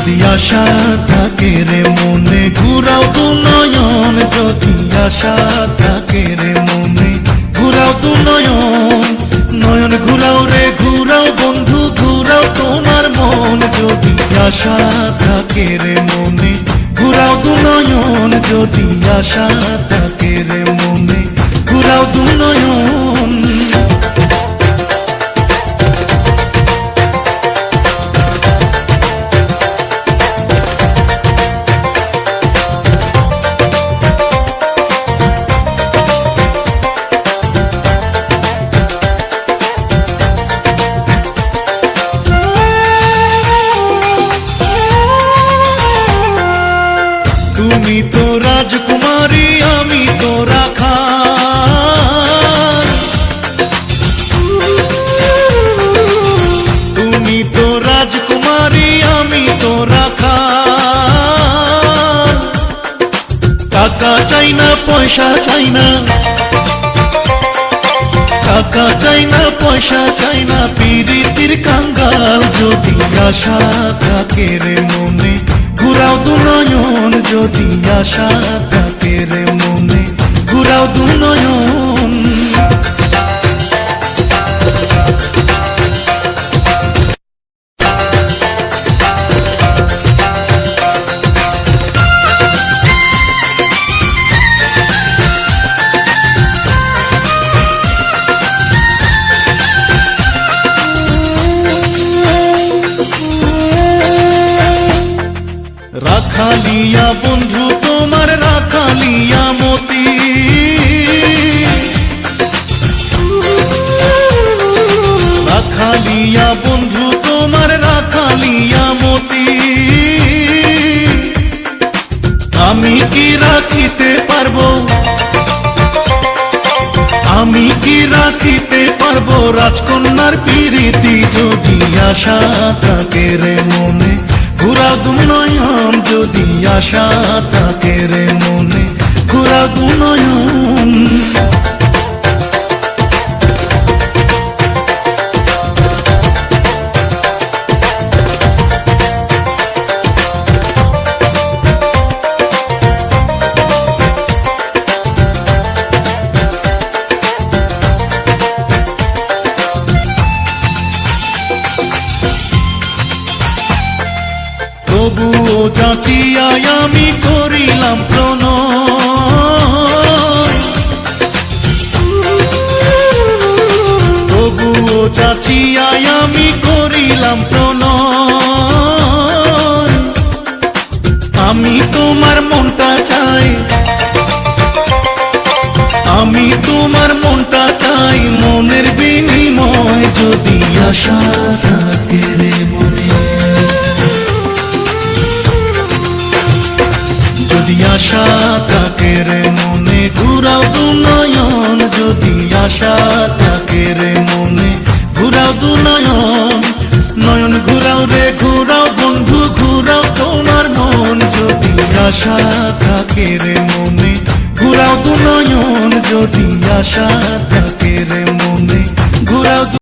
যদি আশা থাকে রে মনে ঘুরাও দু নয়ন, যদি আশা থাকে রে মনে ঘুরাও দু নয়ন, নয়ন ঘুরাও রে ঘুরাও বন্ধু ঘুরাও তোমার মন। যদি আশা থাকে রে মনে ঘুরাও দু নয়ন, যদি আশা থাকে রে মনে ঘুরাও দু নয়ন। তুমি তো রাজকুমারী আমি তো রাখাল, তুমি তো রাজকুমারী আমি তো রাখাল। টাকা চাই না পয়সা চাই না, টাকা চাই না পয়সা চাই না পিরিতির কাঙ্গাল। যদি আশা থাকে রে মনে ঘুরাও দু নয়ন, যদি আশা থাকে রে মনে ঘুরাও দু নয়ন। রাখালিয়া বন্ধু তোমার রাখালিয়া মতি, রাখালিয়া বন্ধু তোমার রাখালিয়া মতি। আমি কি রাখিতে পারবো, আমি কি রাখিতে পারবো রাজকন্যার প্রীতি। যদি আশা থাকে রে মনে ঘুরাও দু নয়ন, যদি আশা থাকে রে মনে ঘুরাও দু নয়ন। তবুও যাচিয়াই আমি করিলাম প্রণয়, তবুও যাচিয়াই আমি করিলাম প্রণয়। আমি তোমার মনটা চাই, আমি তোমার মনটা চাই মনের বিনিময়। যদি আশা থাকে রে মনে, যদি আশা থাকে রে মনে ঘুরাও দু নয়ন, যদি আশা থাকে রে মনে ঘুরাও দু নয়ন, নয়ন ঘুরাও রে ঘুরাও বন্ধু ঘুরাও তোমার মন। যদি আশা থাকে রে মনে ঘুরাও দু নয়ন, যদি আশা থাকে রে মনে ঘুরাও।